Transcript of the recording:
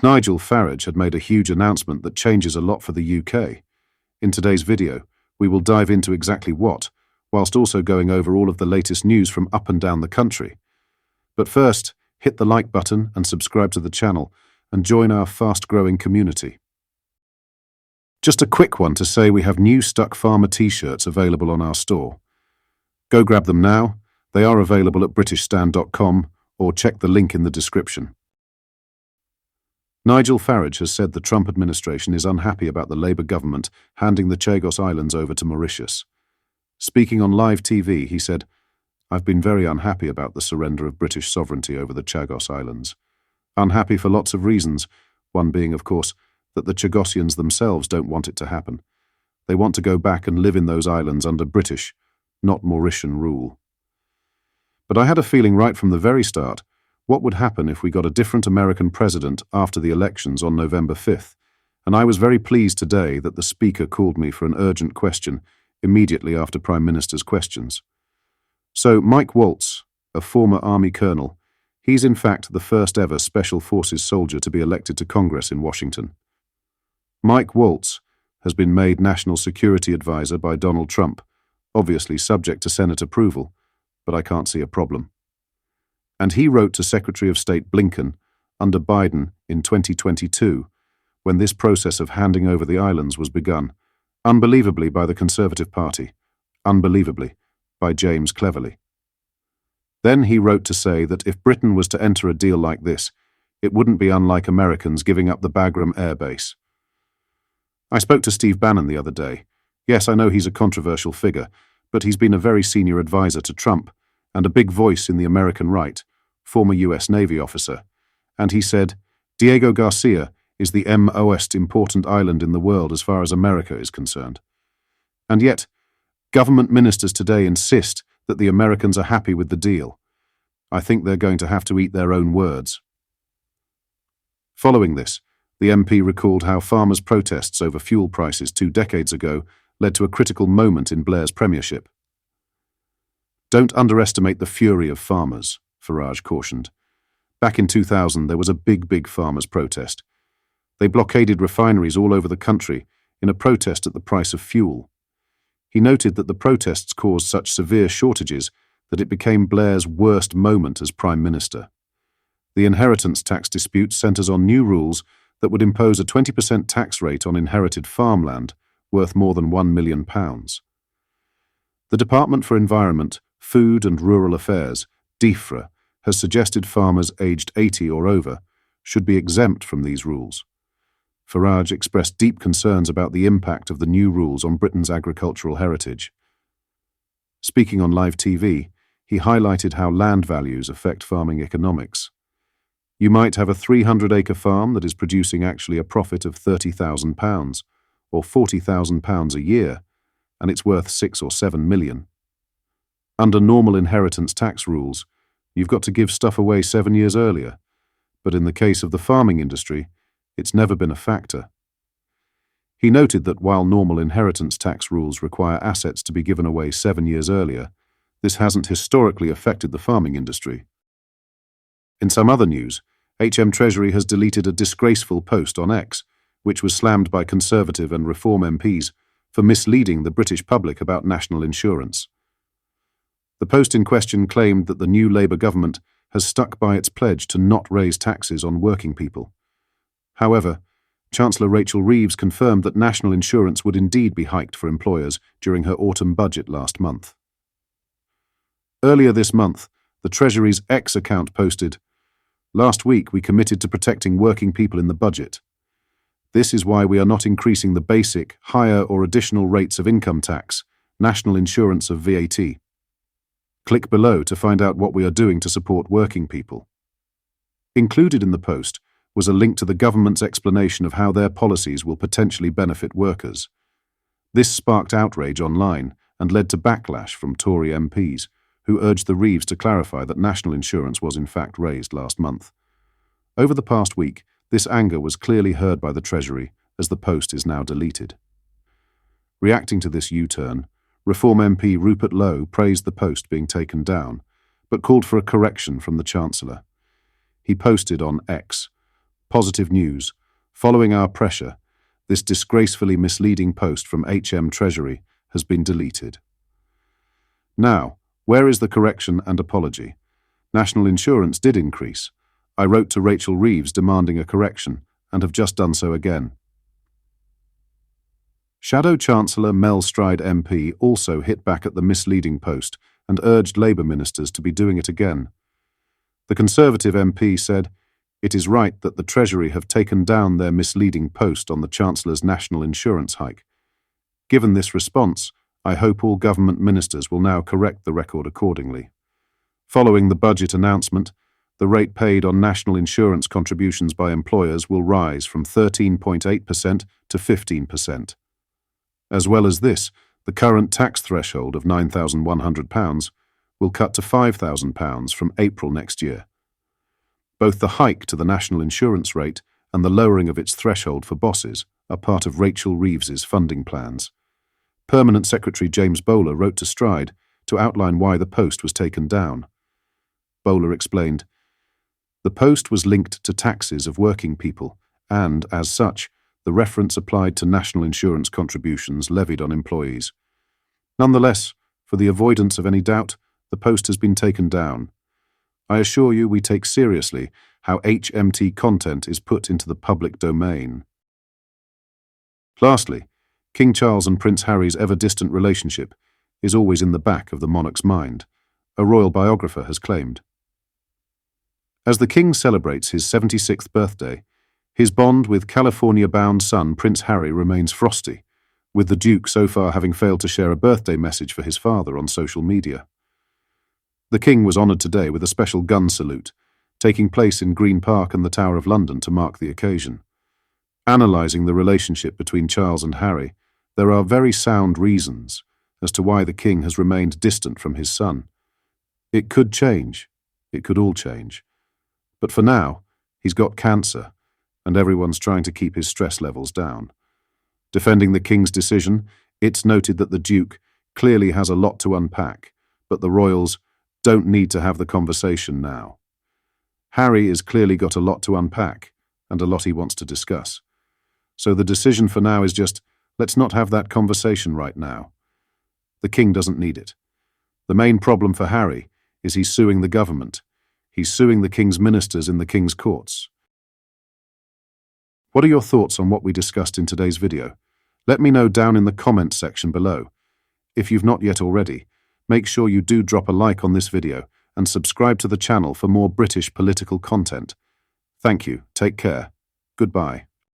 Nigel Farage had made a huge announcement that changes a lot for the UK. In today's video, we will dive into exactly what, whilst also going over all of the latest news from up and down the country. But first, hit the like button and subscribe to the channel and join our fast-growing community. Just a quick one to say we have new Stuck Farmer t-shirts available on our store. Go grab them now. They are available at britishstand.com or check the link in the description. Nigel Farage has said the Trump administration is unhappy about the Labour government handing the Chagos Islands over to Mauritius. Speaking on live TV, he said, "I've been very unhappy about the surrender of British sovereignty over the Chagos Islands. Unhappy for lots of reasons, one being, of course, that the Chagosians themselves don't want it to happen. They want to go back and live in those islands under British, not Mauritian rule. But I had a feeling right from the very start, what would happen if we got a different American president after the elections on November 5th, and I was very pleased today that the Speaker called me for an urgent question immediately after Prime Minister's questions. So Mike Waltz, a former Army colonel, he's in fact the first ever Special Forces soldier to be elected to Congress in Washington. Mike Waltz has been made National Security Advisor by Donald Trump, obviously subject to Senate approval, but I can't see a problem. And he wrote to Secretary of State Blinken under Biden in 2022, when this process of handing over the islands was begun, unbelievably by the Conservative Party, unbelievably by James Cleverly. Then he wrote to say that if Britain was to enter a deal like this, it wouldn't be unlike Americans giving up the Bagram Air Base. I spoke to Steve Bannon the other day. Yes, I know he's a controversial figure, but he's been a very senior advisor to Trump and a big voice in the American right, former US Navy officer, and he said, Diego Garcia is the most important island in the world as far as America is concerned. And yet, government ministers today insist that the Americans are happy with the deal. I think they're going to have to eat their own words. Following this, the MP recalled how farmers' protests over fuel prices 2 decades ago led to a critical moment in Blair's premiership. Don't underestimate the fury of farmers, Farage cautioned. Back in 2000, there was a big farmers' protest. They blockaded refineries all over the country in a protest at the price of fuel. He noted that the protests caused such severe shortages that it became Blair's worst moment as Prime Minister. The inheritance tax dispute centres on new rules that would impose a 20% tax rate on inherited farmland worth more than £1 million. The Department for Environment, Food and Rural Affairs, DEFRA, has suggested farmers aged 80 or over should be exempt from these rules. Farage expressed deep concerns about the impact of the new rules on Britain's agricultural heritage. Speaking on live TV, he highlighted how land values affect farming economics. You might have a 300-acre farm that is producing actually a profit of £30,000 or £40,000 a year, and it's worth 6 or 7 million. Under normal inheritance tax rules, you've got to give stuff away 7 years earlier, but in the case of the farming industry, it's never been a factor. He noted that while normal inheritance tax rules require assets to be given away 7 years earlier, this hasn't historically affected the farming industry. In some other news, Treasury has deleted a disgraceful post on X, which was slammed by Conservative and Reform MPs for misleading the British public about national insurance. The post in question claimed that the new Labour government has stuck by its pledge to not raise taxes on working people. However, Chancellor Rachel Reeves confirmed that national insurance would indeed be hiked for employers during her autumn budget last month. Earlier this month, the Treasury's X account posted, "Last week we committed to protecting working people in the budget. This is why we are not increasing the basic, higher or additional rates of income tax, national insurance of VAT. Click below to find out what we are doing to support working people." Included in the post was a link to the government's explanation of how their policies will potentially benefit workers. This sparked outrage online and led to backlash from Tory MPs, who urged the Reeves to clarify that national insurance was in fact raised last month. Over the past week, this anger was clearly heard by the Treasury, as the post is now deleted. Reacting to this U-turn, Reform MP Rupert Lowe praised the post being taken down, but called for a correction from the Chancellor. He posted on X, Positive news. Following our pressure, this disgracefully misleading post from Treasury has been deleted. Now, where is the correction and apology? National insurance did increase. I wrote to Rachel Reeves demanding a correction, and have just done so again. Shadow Chancellor Mel Stride MP also hit back at the misleading post and urged Labour ministers to be doing it again. The Conservative MP said, "It is right that the Treasury have taken down their misleading post on the Chancellor's national insurance hike. Given this response, I hope all government ministers will now correct the record accordingly." Following the budget announcement, the rate paid on national insurance contributions by employers will rise from 13.8% to 15%. As well as this, the current tax threshold of £9,100 will cut to £5,000 from April next year. Both the hike to the national insurance rate and the lowering of its threshold for bosses are part of Rachel Reeves's funding plans. Permanent Secretary James Bowler wrote to Stride to outline why the post was taken down. Bowler explained, "The post was linked to taxes of working people and, as such, the reference applied to national insurance contributions levied on employees. Nonetheless, for the avoidance of any doubt, the post has been taken down. I assure you we take seriously how HMT content is put into the public domain." Lastly, King Charles and Prince Harry's ever-distant relationship is always in the back of the monarch's mind, a royal biographer has claimed. As the King celebrates his 76th birthday, his bond with California-bound son Prince Harry remains frosty, with the Duke so far having failed to share a birthday message for his father on social media. The King was honoured today with a special gun salute, taking place in Green Park and the Tower of London to mark the occasion. Analysing the relationship between Charles and Harry, there are very sound reasons as to why the King has remained distant from his son. It could change. It could all change. But for now, he's got cancer, and everyone's trying to keep his stress levels down. Defending the King's decision, it's noted that the Duke clearly has a lot to unpack, but the royals don't need to have the conversation now. Harry has clearly got a lot to unpack, and a lot he wants to discuss. So the decision for now is just, let's not have that conversation right now. The King doesn't need it. The main problem for Harry is he's suing the government. He's suing the King's ministers in the King's courts. What are your thoughts on what we discussed in today's video? Let me know down in the comments section below. If you've not yet already, make sure you do drop a like on this video and subscribe to the channel for more British political content. Thank you, take care, goodbye.